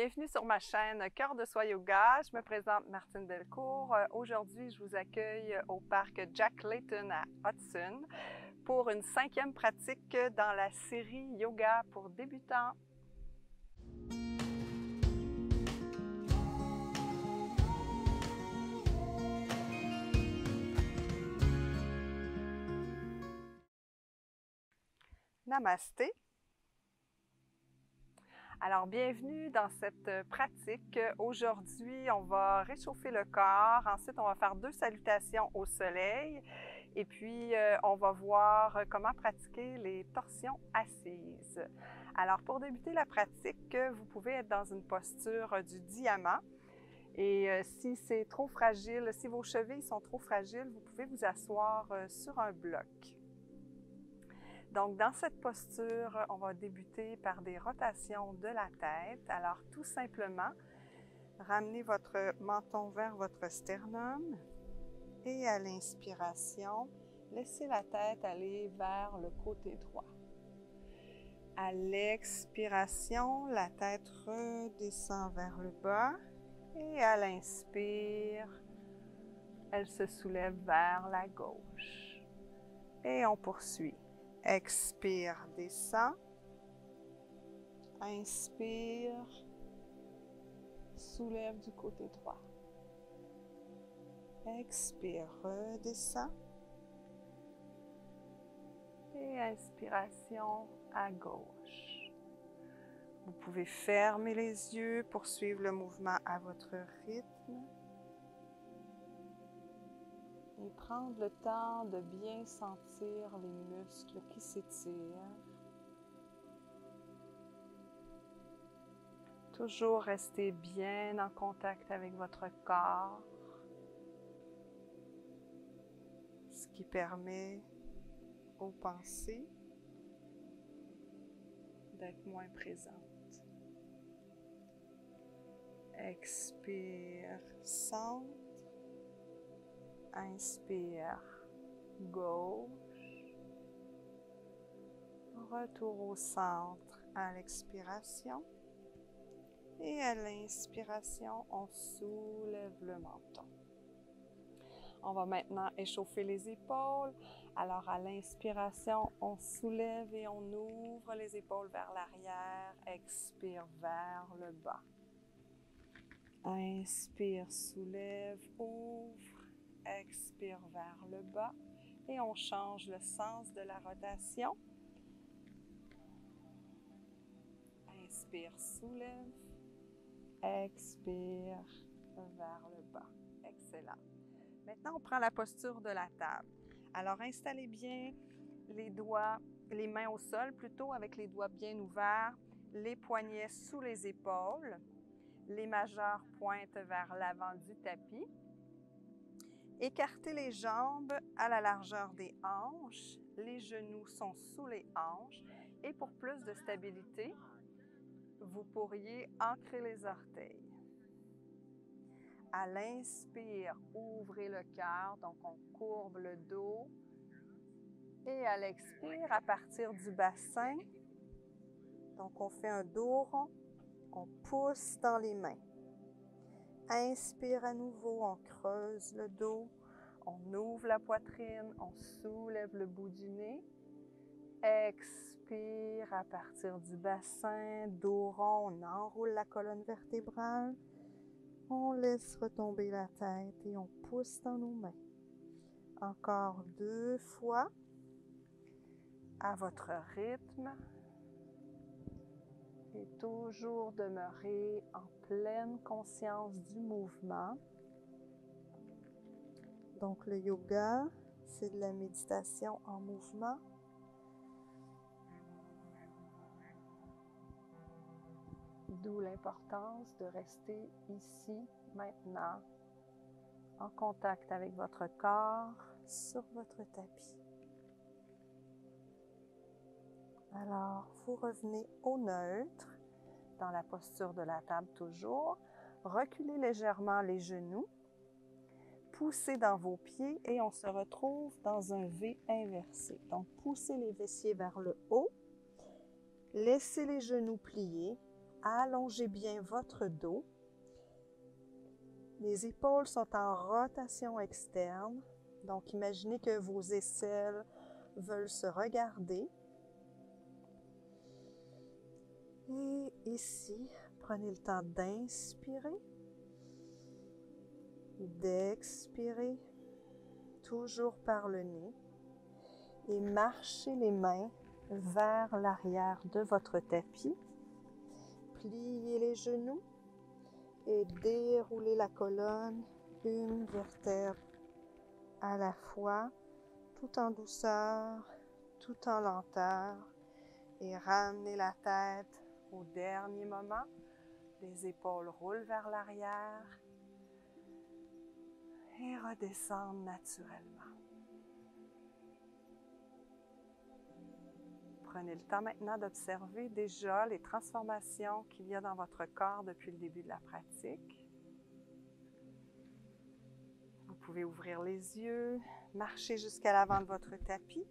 Bienvenue sur ma chaîne Cœur de Soi Yoga. Je me présente Martine Delcourt. Aujourd'hui, je vous accueille au parc Jack Layton à Hudson pour une 5e pratique dans la série Yoga pour débutants. Namasté. Alors, bienvenue dans cette pratique. Aujourd'hui, on va réchauffer le corps. Ensuite, on va faire 2 salutations au soleil. Et puis, on va voir comment pratiquer les torsions assises. Alors, pour débuter la pratique, vous pouvez être dans une posture du diamant. Et si c'est trop fragile, si vos chevilles sont trop fragiles, vous pouvez vous asseoir sur un bloc. Donc, dans cette posture, on va débuter par des rotations de la tête. Alors, tout simplement, ramenez votre menton vers votre sternum et à l'inspiration, laissez la tête aller vers le côté droit. À l'expiration, la tête redescend vers le bas et à l'inspire, elle se soulève vers la gauche. Et on poursuit. Expire, descend. Inspire, soulève du côté droit. Expire, redescend. Et inspiration à gauche. Vous pouvez fermer les yeux pour suivre le mouvement à votre rythme. Et prendre le temps de bien sentir les muscles qui s'étirent. Toujours rester bien en contact avec votre corps, ce qui permet aux pensées d'être moins présentes. Expire, centre. Inspire, gauche. Retour au centre à l'expiration. Et à l'inspiration, on soulève le menton. On va maintenant échauffer les épaules. Alors à l'inspiration, on soulève et on ouvre les épaules vers l'arrière. Expire vers le bas. Inspire, soulève, ouvre. Expire vers le bas et on change le sens de la rotation. Inspire, soulève. Expire vers le bas. Excellent. Maintenant, on prend la posture de la table. Alors, installez bien les mains au sol, plutôt avec les doigts bien ouverts, les poignets sous les épaules, les majeurs pointent vers l'avant du tapis. Écartez les jambes à la largeur des hanches, les genoux sont sous les hanches et pour plus de stabilité, vous pourriez ancrer les orteils. À l'inspire, ouvrez le cœur, donc on courbe le dos. Et à l'expire, à partir du bassin, donc on fait un dos rond, on pousse dans les mains. Inspire à nouveau, on creuse le dos, on ouvre la poitrine, on soulève le bout du nez. Expire à partir du bassin, dos rond, on enroule la colonne vertébrale. On laisse retomber la tête et on pousse dans nos mains. Encore 2 fois, à votre rythme. Et toujours demeurer en pleine conscience du mouvement. Donc le yoga, c'est de la méditation en mouvement. D'où l'importance de rester ici, maintenant, en contact avec votre corps, sur votre tapis. Alors, vous revenez au neutre, dans la posture de la table toujours. Reculez légèrement les genoux. Poussez dans vos pieds et on se retrouve dans un V inversé. Donc, poussez les fessiers vers le haut. Laissez les genoux pliés. Allongez bien votre dos. Les épaules sont en rotation externe. Donc, imaginez que vos aisselles veulent se regarder. Et ici, prenez le temps d'inspirer, d'expirer, toujours par le nez. Et marchez les mains vers l'arrière de votre tapis. Pliez les genoux et déroulez la colonne, une vertèbre à la fois, tout en douceur, tout en lenteur. Et ramenez la tête au dernier moment. Les épaules roulent vers l'arrière et redescendent naturellement. Prenez le temps maintenant d'observer déjà les transformations qu'il y a dans votre corps depuis le début de la pratique. Vous pouvez ouvrir les yeux, marcher jusqu'à l'avant de votre tapis.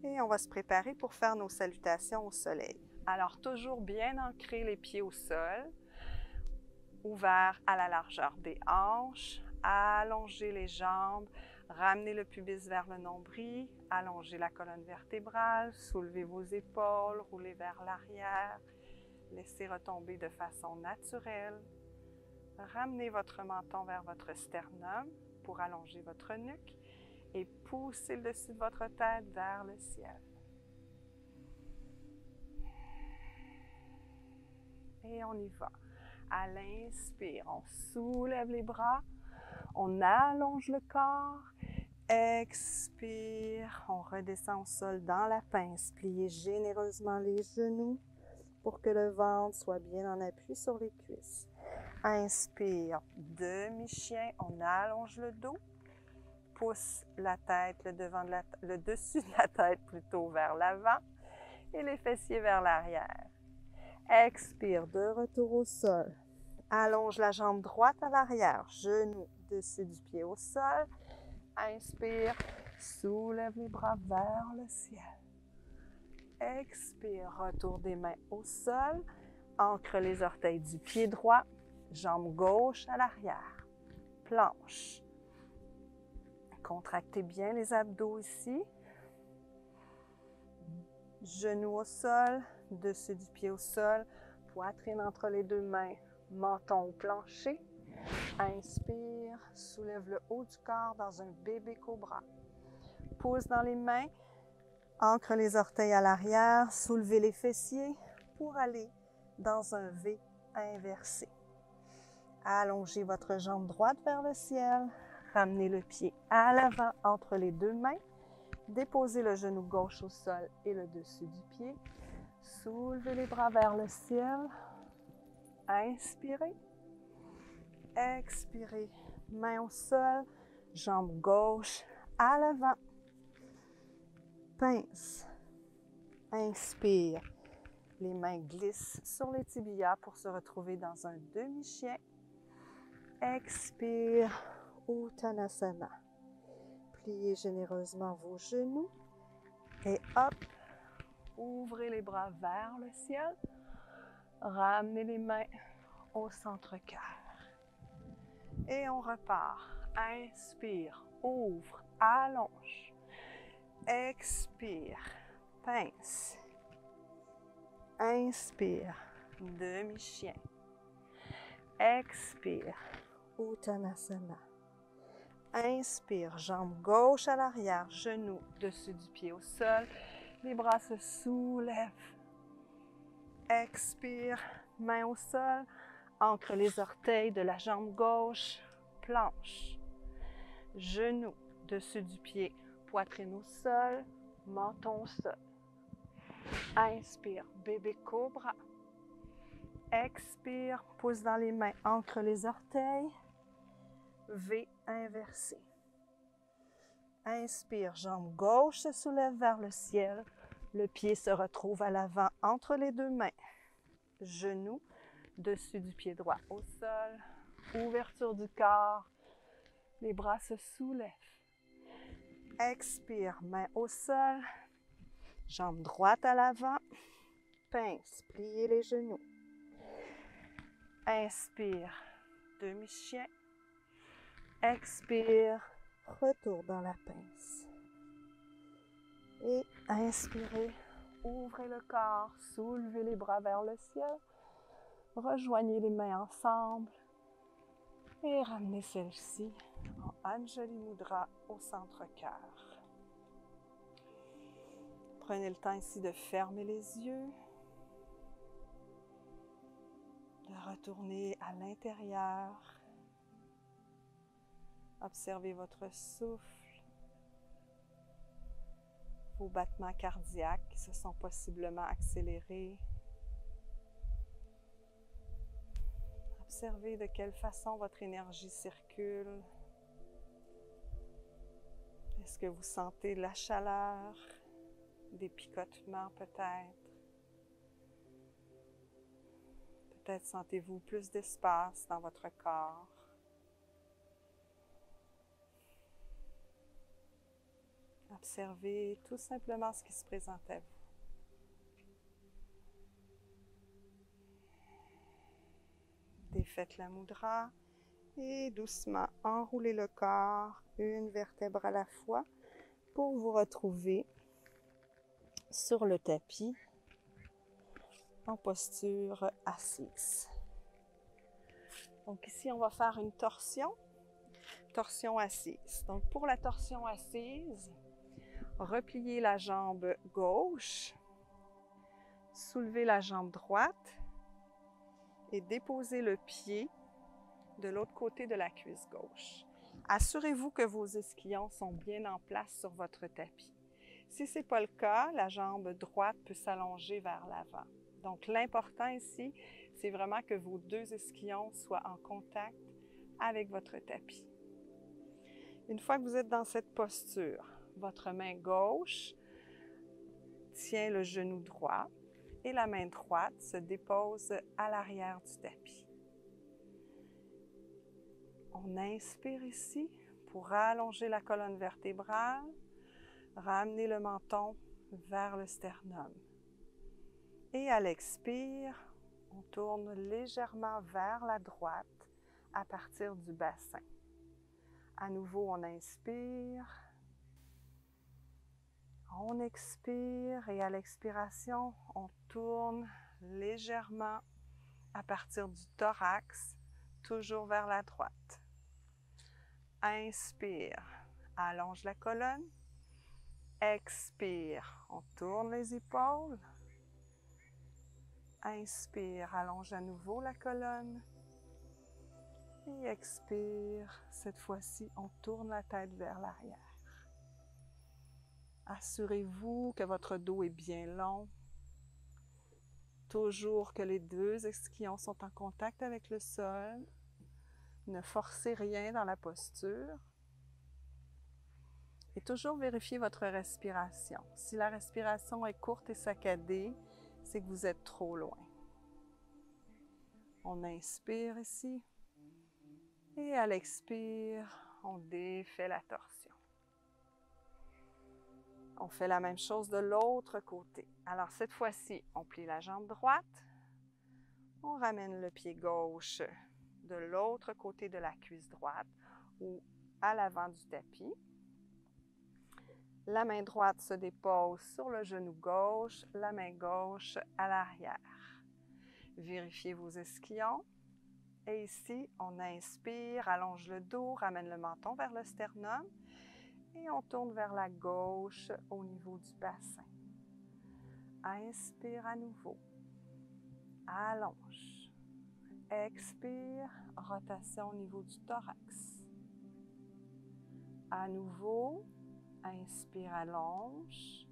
Et on va se préparer pour faire nos salutations au soleil. Alors, toujours bien ancrer les pieds au sol, ouverts à la largeur des hanches, allongez les jambes, ramenez le pubis vers le nombril, allongez la colonne vertébrale, soulevez vos épaules, roulez vers l'arrière, laissez retomber de façon naturelle. Ramenez votre menton vers votre sternum pour allonger votre nuque et poussez le dessus de votre tête vers le ciel. Et on y va. À l'inspire, on soulève les bras, on allonge le corps. Expire, on redescend au sol dans la pince. Pliez généreusement les genoux pour que le ventre soit bien en appui sur les cuisses. Inspire, demi-chien, on allonge le dos. Pousse la tête, le dessus de la tête plutôt vers l'avant et les fessiers vers l'arrière. Expire, de retour au sol. Allonge la jambe droite à l'arrière, genou dessus du pied au sol. Inspire, soulève les bras vers le ciel. Expire, retour des mains au sol. Ancre les orteils du pied droit, jambe gauche à l'arrière. Planche. Contractez bien les abdos ici. Genoux au sol, dessus du pied au sol, poitrine entre les deux mains, menton au plancher. Inspire, soulève le haut du corps dans un bébé cobra. Pouce dans les mains, ancre les orteils à l'arrière, soulevez les fessiers pour aller dans un V inversé. Allongez votre jambe droite vers le ciel, ramenez le pied à l'avant entre les deux mains, déposez le genou gauche au sol et le dessus du pied, soulevez les bras vers le ciel, inspirez. Expirez, main au sol, jambe gauche à l'avant. Pince. Inspire. Les mains glissent sur les tibias pour se retrouver dans un demi-chien. Expire, Uttanasana. Pliez généreusement vos genoux et hop, ouvrez les bras vers le ciel. Ramenez les mains au centre-cœur. Et on repart. Inspire, ouvre, allonge. Expire, pince. Inspire, demi-chien. Expire, Uttanasana. Inspire, jambe gauche à l'arrière, genou dessus du pied au sol. Les bras se soulèvent. Expire, main au sol. Ancre les orteils de la jambe gauche, planche. Genou dessus du pied, poitrine au sol, menton au sol. Inspire, bébé cobra. Expire, pouce dans les mains, ancre les orteils. V inversé. Inspire, jambe gauche se soulève vers le ciel. Le pied se retrouve à l'avant entre les deux mains. Genou dessus du pied droit au sol, ouverture du corps, les bras se soulèvent. Expire, main au sol, jambe droite à l'avant, pince, pliez les genoux. Inspire, demi-chien. Expire, retour dans la pince. Et inspirez, ouvrez le corps, soulevez les bras vers le ciel. Rejoignez les mains ensemble et ramenez celle-ci en Anjali Mudra au centre-cœur. Prenez le temps ici de fermer les yeux, de retourner à l'intérieur. Observez votre souffle, vos battements cardiaques qui se sont possiblement accélérés. Observez de quelle façon votre énergie circule. Est-ce que vous sentez de la chaleur, des picotements peut-être? Peut-être sentez-vous plus d'espace dans votre corps. Observez tout simplement ce qui se présente à vous. Défaites la mudra et doucement enroulez le corps, une vertèbre à la fois, pour vous retrouver sur le tapis en posture assise. Donc ici, on va faire une torsion assise. Donc pour la torsion assise, repliez la jambe gauche, soulevez la jambe droite et déposez le pied de l'autre côté de la cuisse gauche. Assurez-vous que vos ischions sont bien en place sur votre tapis. Si ce n'est pas le cas, la jambe droite peut s'allonger vers l'avant. Donc l'important ici, c'est vraiment que vos deux ischions soient en contact avec votre tapis. Une fois que vous êtes dans cette posture, votre main gauche tient le genou droit et la main droite se dépose à l'arrière du tapis. On inspire ici pour allonger la colonne vertébrale, ramener le menton vers le sternum. Et à l'expire, on tourne légèrement vers la droite à partir du bassin. À nouveau, on inspire. On expire et à l'expiration, on tourne légèrement à partir du thorax, toujours vers la droite. Inspire, allonge la colonne. Expire, on tourne les épaules. Inspire, allonge à nouveau la colonne. Et expire, cette fois-ci, on tourne la tête vers l'arrière. Assurez-vous que votre dos est bien long. Toujours que les deux ischions sont en contact avec le sol. Ne forcez rien dans la posture. Et toujours vérifiez votre respiration. Si la respiration est courte et saccadée, c'est que vous êtes trop loin. On inspire ici. Et à l'expire, on défait la torsion. On fait la même chose de l'autre côté. Alors cette fois-ci, on plie la jambe droite. On ramène le pied gauche de l'autre côté de la cuisse droite ou à l'avant du tapis. La main droite se dépose sur le genou gauche, la main gauche à l'arrière. Vérifiez vos ischions. Et ici, on inspire, allonge le dos, ramène le menton vers le sternum et on tourne vers la gauche au niveau du bassin. Inspire à nouveau. Allonge. Expire, rotation au niveau du thorax. À nouveau, inspire, allonge.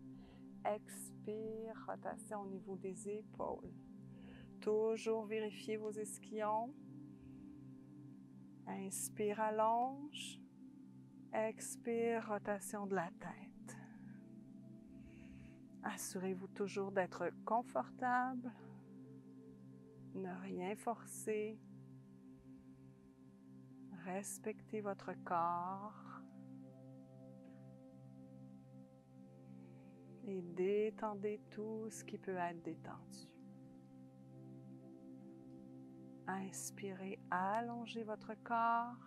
Expire, rotation au niveau des épaules. Toujours vérifiez vos ischions. Inspire, allonge. Expire, rotation de la tête. Assurez-vous toujours d'être confortable. Ne rien forcer. Respectez votre corps. Et détendez tout ce qui peut être détendu. Inspirez, allongez votre corps.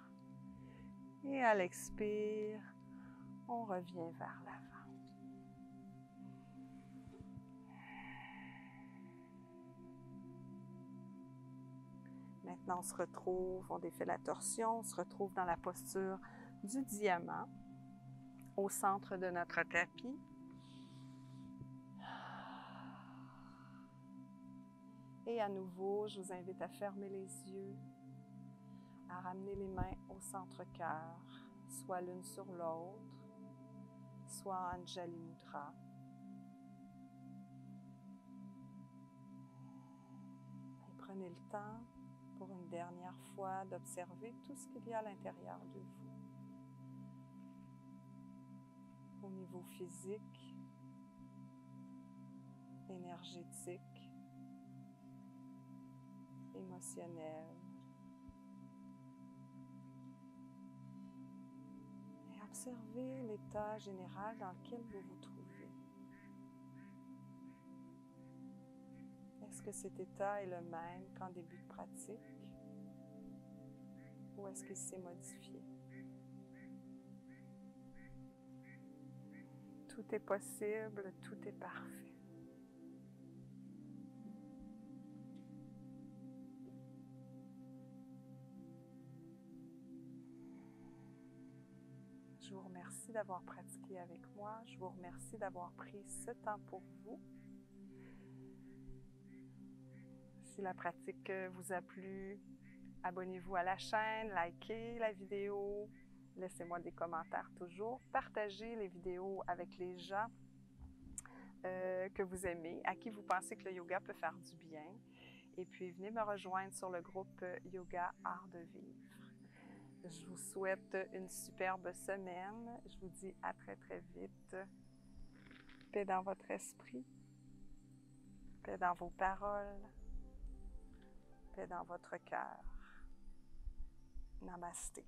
Et à l'expire, on revient vers l'avant. Maintenant, on se retrouve, on défait la torsion, on se retrouve dans la posture du diamant au centre de notre tapis. Et à nouveau, je vous invite à fermer les yeux, à ramener les mains au centre-cœur, soit l'une sur l'autre, soit en Anjali Mudra. Et prenez le temps pour une dernière fois d'observer tout ce qu'il y a à l'intérieur de vous. Au niveau physique, énergétique, émotionnel. Et observez l'état général dans lequel vous vous trouvez. Est-ce que cet état est le même qu'en début de pratique? Ou est-ce qu'il s'est modifié? Tout est possible, tout est parfait. Je vous remercie d'avoir pratiqué avec moi. Je vous remercie d'avoir pris ce temps pour vous. Si la pratique vous a plu, abonnez-vous à la chaîne, likez la vidéo, laissez-moi des commentaires toujours. Partagez les vidéos avec les gens que vous aimez, à qui vous pensez que le yoga peut faire du bien. Et puis, venez me rejoindre sur le groupe Yoga Art de Vivre. Je vous souhaite une superbe semaine. Je vous dis à très très vite. Paix dans votre esprit, paix dans vos paroles, paix dans votre cœur. Namasté.